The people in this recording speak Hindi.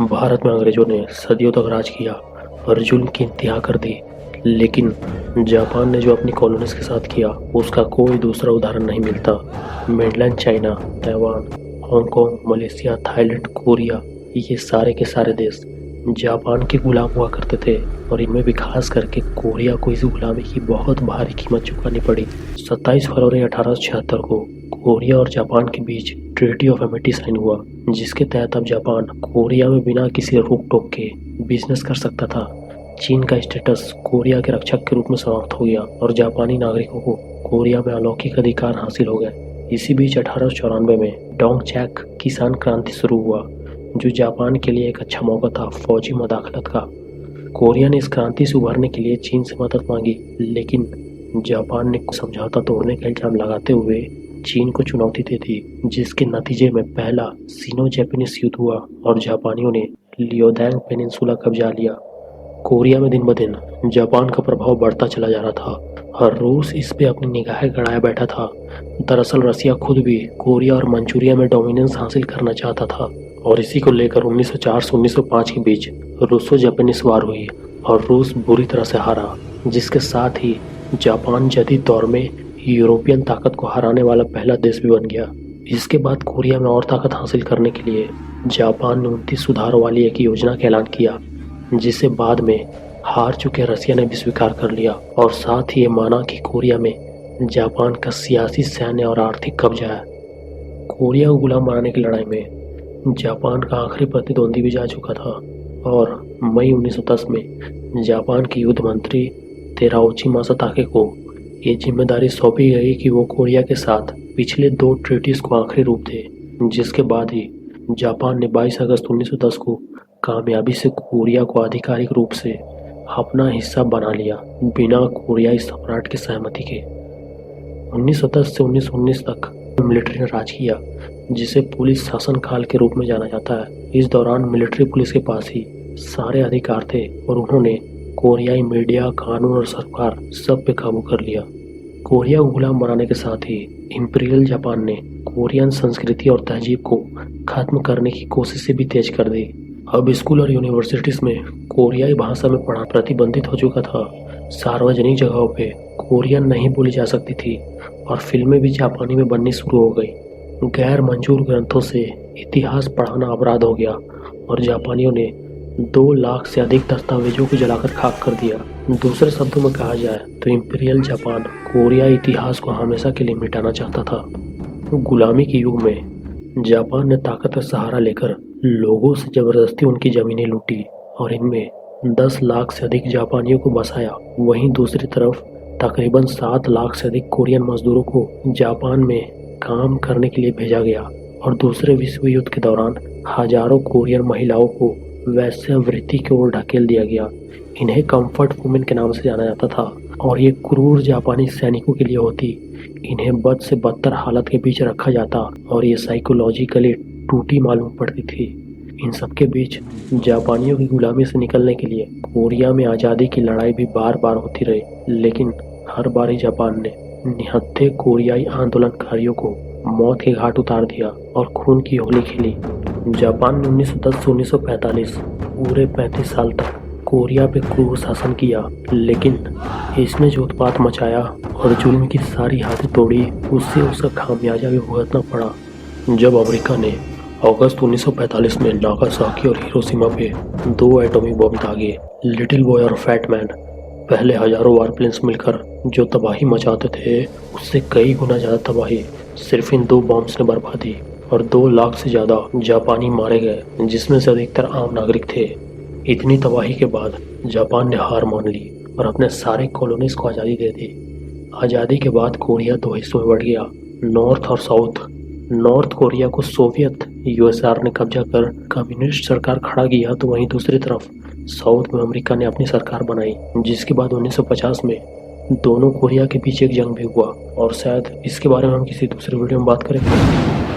भारत में अंग्रेजों ने सदियों तक राज किया और जुल्म की इंतहा कर दी, लेकिन जापान ने जो अपनी कॉलोनीज के साथ किया उसका कोई दूसरा उदाहरण नहीं मिलता। Mainland China, Taiwan, Hong Kong, Malaysia, Thailand, Korea, ये सारे के सारे देश जापान के गुलाम हुआ करते थे और इनमें भी खास करके कोरिया को इस गुलामी की बहुत भारी कीमत चुकानी पड़ी। 27 फरवरी 1876 को कोरिया और जापान के बीच ट्रीटी ऑफ एमिटी साइन हुआ, जिसके तहत अब जापान कोरिया में बिना किसी रोक टोक के बिजनेस कर सकता था। चीन का स्टेटस कोरिया के रक्षक के रूप में समाप्त हो गया और जापानी नागरिकों को कोरिया में अलौकिक अधिकार हासिल हो गए। इसी बीच 1894 में डोंगचैक किसान क्रांति शुरू हुआ, जो जापान के लिए एक अच्छा मौका था फौजी मदाखलत का। कोरिया ने इस क्रांति से उभरने के लिए चीन से मदद मांगी, लेकिन जापान ने समझौता तोड़ने का इल्जाम लगाते हुए चीन को चुनौती दे दी, जिसके नतीजे में पहला सिनो जापानीज युद्ध हुआ और जापानियों ने लियोदैंग पेनिनसुला कब्जा लिया। कोरिया में दिन ब दिन जापान का प्रभाव बढ़ता चला जा रहा था और रूस इस पे अपनी निगाहें गड़ाए बैठा था। दरअसल रसिया खुद भी कोरिया और मंचूरिया में डोमिनेंस हासिल करना चाहता था और इसी को लेकर 1904 से 1905 के बीच रूसो जापानीज वार हुई और रूस बुरी तरह से हारा, जिसके साथ ही जापान जदीद दौर में यूरोपियन ताकत को हराने वाला पहला देश भी बन गया। इसके बाद कोरिया में और ताकत हासिल करने के लिए जापान ने 29 सुधारों वाली एक योजना का ऐलान किया, जिसे बाद में हार चुके रसिया ने भी स्वीकार कर लिया और साथ ही ये माना कि कोरिया में जापान का सियासी, सैन्य और आर्थिक कब्जा है। कोरिया को गुलाम बनाने की लड़ाई में जापान का आखिरी प्रतिद्वंदी भी जा चुका था और मई 1910 में जापान के युद्ध मंत्री तेराउची मासाताके को ये जिम्मेदारी सौंपी गई कि वो कोरिया के साथ पिछले 2 ट्रीटीज को आखिरी रूप दे, जिसके बाद ही जापान ने 22 अगस्त 1910 को कामयाबी से कोरिया को आधिकारिक रूप से अपना हिस्सा बना लिया, बिना कोरियाई सम्राट की सहमति के। 1910 से 1919 तक मिलिट्री ने राज किया, जिसे पुलिस शासन काल के रूप में जाना जाता है। इस दौरान मिलिट्री पुलिस के पास ही सारे अधिकार थे और उन्होंने कोरियाई मीडिया, कानून और सरकार सब पे काबू कर लिया। कोरिया को गुलाम बनाने के साथ ही इंपीरियल जापान ने कोरियन संस्कृति और तहजीब को खत्म करने की कोशिशें भी तेज कर दी। अब स्कूल और यूनिवर्सिटीज में कोरियाई भाषा में पढ़ाना प्रतिबंधित हो चुका था। सार्वजनिक जगहों पे कोरियन नहीं बोली जा सकती थी और फिल्में भी जापानी में बननी शुरू हो गई। गैर मंजूर ग्रंथों से इतिहास पढ़ाना अपराध हो गया और जापानियों ने 2 लाख से अधिक दस्तावेजों को जलाकर खाक कर दिया। दूसरे शब्दों में कहा जाए तो इंपीरियल जापान कोरियाई इतिहास को हमेशा के लिए मिटाना चाहता था। गुलामी के युग में जापान ने ताकत का सहारा लेकर लोगों से जबरदस्ती उनकी जमीनें लूटी और इनमें 10 लाख से अधिक जापानियों को बसाया। वहीं दूसरी तरफ तकरीबन 7 लाख से अधिक कोरियन मजदूरों को जापान में काम करने के लिए भेजा गया और दूसरे विश्व युद्ध के दौरान हजारों कोरियन महिलाओं को वैश्यावृत्ति की ओर ढकेल दिया गया। इन्हें कंफर्ट वुमेन के नाम से जाना जाता था और ये क्रूर जापानी सैनिकों के लिए होती। इन्हें बद से बदतर हालत के बीच रखा जाता और ये साइकोलॉजिकली टूटी मालूम पड़ती थी। इन सब के बीच जापानियों की गुलामी से निकलने के लिए कोरिया में आज़ादी की लड़ाई भी बार बार होती रही, लेकिन हर बार ही जापान ने निहत्थे कोरियाई आंदोलनकारियों को मौत के घाट उतार दिया और खून की होली खेली। जापान ने 1910 से 1945 पूरे 35 साल तक कोरिया पे क्रूर शासन किया, लेकिन इसने जो उत्पात मचाया और जुल्म की सारी हद तोड़ी, उससे उसका खामियाजा भी भुगतना पड़ा। जब अमेरिका ने अगस्त 1945 में नागासाकी और हिरोशिमा पे 2 एटॉमिक बम दागे, लिटिल बॉय और फैट मैन पहले हजारों वारप्लेन्स मिलकर जो तबाही मचाते थे, उससे कई गुना ज़्यादा तबाही सिर्फ इन 2 बॉम्ब्स ने बर्बाद दी और 2 लाख से ज़्यादा जापानी मारे गए, जिसमें से अधिकतर आम नागरिक थे। इतनी तबाही के बाद जापान ने हार मान ली और अपने सारे कॉलोनीज को आज़ादी दे दी। आज़ादी के बाद कोरिया 2 हिस्सों में बढ़ गया, नॉर्थ और साउथ। नॉर्थ कोरिया को सोवियत यूएसआर ने कब्जा कर कम्युनिस्ट सरकार खड़ा किया, तो वहीं दूसरी तरफ साउथ में अमेरिका ने अपनी सरकार बनाई, जिसके बाद 1950 में दोनों कोरिया के बीच एक जंग भी हुआ और शायद इसके बारे में हम किसी दूसरे वीडियो में बात करेंगे।